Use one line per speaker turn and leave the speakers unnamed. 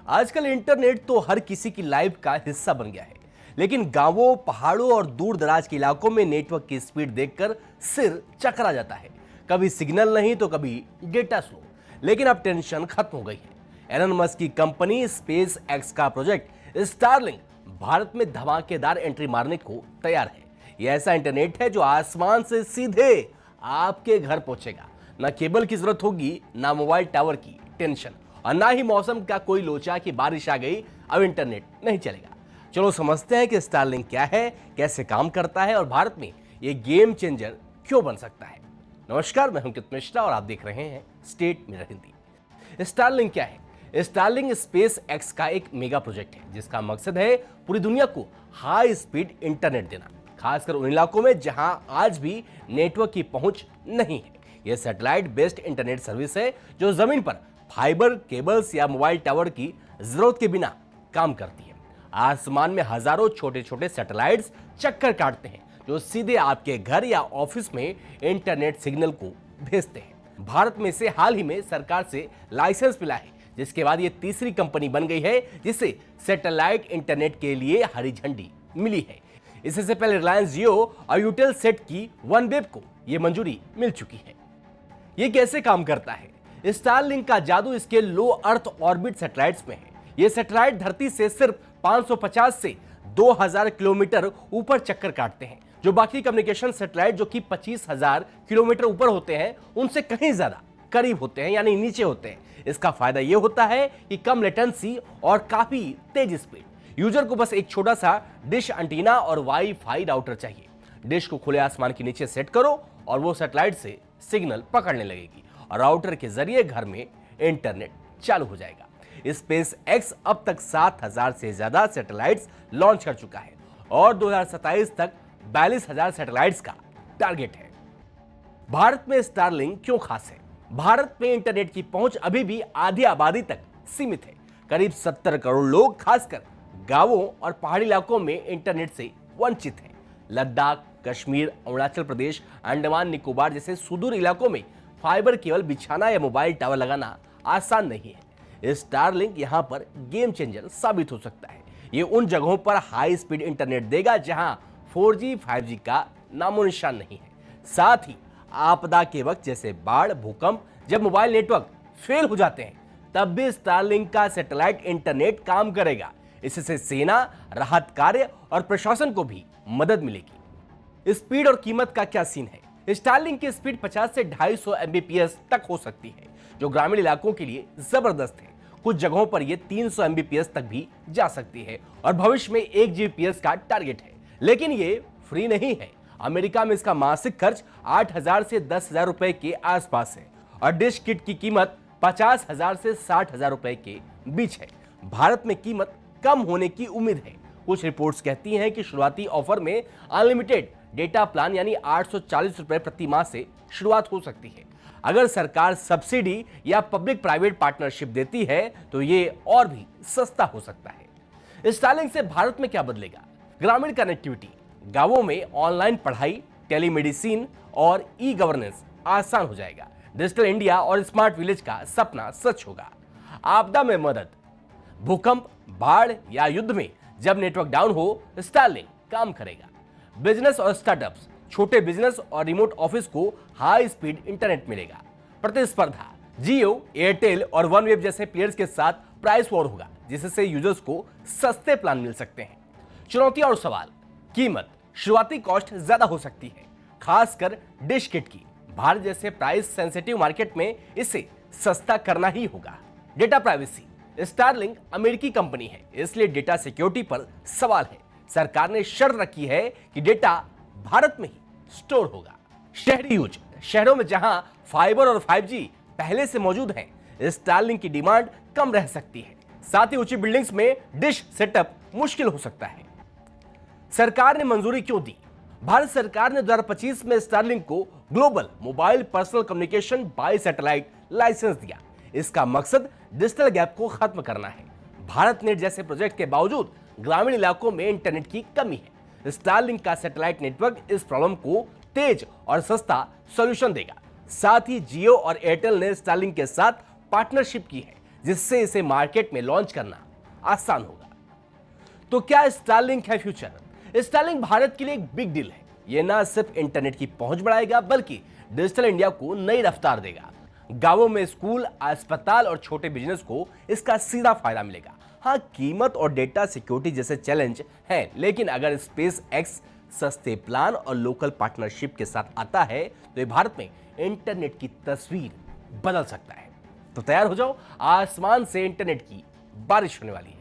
आजकल इंटरनेट तो हर किसी की लाइफ का हिस्सा बन गया है, लेकिन गांवों, पहाड़ों और दूर दराज के इलाकों में नेटवर्क की स्पीड देखकर सिर चकरा जाता है। कभी सिग्नल नहीं तो कभी डेटा स्लो, लेकिन अब टेंशन खत्म हो गई है। एलन मस्क की कंपनी स्पेस एक्स का प्रोजेक्ट स्टारलिंक भारत में धमाकेदार एंट्री मारने को तैयार है। यह ऐसा इंटरनेट है जो आसमान से सीधे आपके घर पहुंचेगा। ना केबल की जरूरत होगी, ना मोबाइल टावर की टेंशन, और ना ही मौसम का कोई लोचा कि बारिश आ गई अब इंटरनेट नहीं चलेगा। चलो समझते हैं कि स्टारलिंक क्या है, कैसे काम करता है और भारत में ये गेम चेंजर क्यों बन सकता है। नमस्कार, मैं हूं अंकित मिश्रा और आप देख रहे हैं स्टेट मिरर हिंदी। स्टारलिंक क्या है? स्टारलिंक स्पेस एक्स का एक मेगा प्रोजेक्ट है जिसका मकसद है पूरी दुनिया को हाई स्पीड इंटरनेट देना, खासकर उन इलाकों में जहां आज भी नेटवर्क की पहुंच नहीं है। यह सैटेलाइट बेस्ड इंटरनेट सर्विस है जो जमीन पर फाइबर केबल्स या मोबाइल टावर की जरूरत के बिना काम करती है। आसमान में हजारों छोटे छोटे सैटेलाइट्स चक्कर काटते हैं जो सीधे आपके घर या ऑफिस में इंटरनेट सिग्नल को भेजते हैं। भारत में से हाल ही में सरकार से लाइसेंस मिला है, जिसके बाद ये तीसरी कंपनी बन गई है जिसे सैटेलाइट इंटरनेट के लिए हरी झंडी मिली है। इससे पहले रिलायंस जियो और यूटेल सेट की वनवेब को यह मंजूरी मिल चुकी है। ये कैसे काम करता है? स्टारलिंक का जादू इसके लो अर्थ ऑर्बिट सैटेलाइट्स में है। ये सैटेलाइट धरती से सिर्फ 550 से 2000 किलोमीटर ऊपर चक्कर काटते हैं, जो बाकी कम्युनिकेशन सैटेलाइट जो कि 25,000 किलोमीटर ऊपर होते हैं उनसे कहीं ज्यादा करीब होते हैं, यानी नीचे होते हैं। इसका फायदा यह होता है कि कम लेटेंसी और काफी तेज स्पीड। यूजर को बस एक छोटा सा डिश एंटीना और वाईफाई राउटर चाहिए। डिश को खुले आसमान के नीचे सेट करो और वो सैटेलाइट से सिग्नल पकड़ने लगेगी और राउटर के जरिए घर में इंटरनेट चालू हो जाएगा। स्पेस एक्स अब तक 7,000 से ज्यादा सैटेलाइट्स लॉन्च कर चुका है और 2027 तक 42,000 सैटेलाइट्स का टारगेट है। भारत में स्टारलिंक क्यों खास है? भारत में इंटरनेट की पहुंच अभी भी आधी आबादी तक सीमित है। करीब 70 करोड़ लोग खासकर गांवों और पहाड़ी इलाकों में इंटरनेट से वंचित हैं। लद्दाख, कश्मीर, अरुणाचल प्रदेश, अंडमान निकोबार जैसे सुदूर इलाकों में फाइबर केबल बिछाना या मोबाइल टावर लगाना आसान नहीं है। स्टारलिंक यहां पर गेम चेंजर साबित हो सकता है। ये उन जगहों पर हाई स्पीड इंटरनेट देगा जहां 4G, 5G का नामो निशान नहीं है। साथ ही आपदा के वक्त जैसे बाढ़, भूकंप, जब मोबाइल नेटवर्क फेल हो जाते हैं तब भी स्टारलिंक का सैटेलाइट इंटरनेट काम करेगा। इससे सेना, राहत कार्य और प्रशासन को भी मदद मिलेगी। स्पीड और कीमत का क्या सीन है? स्टारलिंक की स्पीड 50 से 250 Mbps तक हो सकती है, जो ग्रामीण इलाकों के लिए जबरदस्त है। कुछ जगहों पर यह 300 Mbps तक भी जा सकती है और भविष्य में 1 Gbps का टारगेट है। लेकिन ये फ्री नहीं है। अमेरिका में इसका मासिक खर्च 8,000 से 10,000 रुपए के आसपास है और डिश किट की कीमत 50,000 से 60,000 रुपए के बीच है। भारत में कीमत कम होने की उम्मीद है। कुछ रिपोर्ट्स कहती हैं कि शुरुआती ऑफर में अनलिमिटेड डेटा प्लान यानी 840 रुपए प्रति माह से शुरुआत हो सकती है। अगर सरकार सब्सिडी या पब्लिक प्राइवेट पार्टनरशिप देती है तो ये और भी सस्ता हो सकता है। स्टारलिंक से भारत में क्या बदलेगा? ग्रामीण कनेक्टिविटी, गांवों में ऑनलाइन पढ़ाई, टेलीमेडिसिन और ई गवर्नेंस आसान हो जाएगा। डिजिटल इंडिया और स्मार्ट विलेज का सपना सच होगा। आपदा में मदद, भूकंप, बाढ़ या युद्ध में जब नेटवर्क डाउन हो, स्टारलिंक काम करेगा। बिजनेस और स्टार्टअप्स, छोटे बिजनेस और रिमोट ऑफिस को हाई स्पीड इंटरनेट मिलेगा। प्रतिस्पर्धा, जियो, एयरटेल और वनवेब जैसे प्लेयर्स के साथ प्राइस वॉर होगा, जिससे यूजर्स को सस्ते प्लान मिल सकते हैं। चुनौती और सवाल, कीमत, शुरुआती कॉस्ट ज्यादा हो सकती है, खासकर डिश किट की। भारत जैसे प्राइस सेंसिटिव मार्केट में इसे सस्ता करना ही होगा। डेटा प्राइवेसी, स्टारलिंक अमेरिकी कंपनी है, इसलिए डेटा सिक्योरिटी पर सवाल है। सरकार ने शर्त रखी है कि डेटा भारत में ही स्टोर होगा। शहरी यूज, शहरों में जहां फाइबर और 5G पहले से मौजूद हैं, स्टारलिंक की डिमांड कम रह सकती है। साथ ही ऊंची बिल्डिंग्स में डिश सेटअप मुश्किल हो सकता है। सरकार ने मंजूरी क्यों दी? भारत सरकार ने 2025 में स्टारलिंक को global mobile personal communication by satellite licence दिया। इसका मकसद डिजिटल गैप को खत्म करना है। भारत नेट जैसे प्रोजेक्ट के बावजूद ग्रामीण इलाकों में इंटरनेट की कमी है। स्टारलिंक का सैटेलाइट नेटवर्क इस प्रॉब्लम को तेज और सस्ता सॉल्यूशन देगा। साथ ही जियो और एयरटेल ने स्टारलिंक के साथ पार्टनरशिप की है, जिससे इसे मार्केट में लॉन्च करना आसान होगा। तो क्या स्टारलिंक है फ्यूचर? स्टारलिंक भारत के लिए एक बिग डील है। यह ना सिर्फ इंटरनेट की पहुंच बढ़ाएगा बल्कि डिजिटल इंडिया को नई रफ्तार देगा। गांवों में स्कूल, अस्पताल और छोटे बिजनेस को इसका सीधा फायदा मिलेगा। हाँ, कीमत और डेटा सिक्योरिटी जैसे चैलेंज हैं, लेकिन अगर स्पेस एक्स सस्ते प्लान और लोकल पार्टनरशिप के साथ आता है तो ये भारत में इंटरनेट की तस्वीर बदल सकता है। तो तैयार हो जाओ, आसमान से इंटरनेट की बारिश होने वाली है।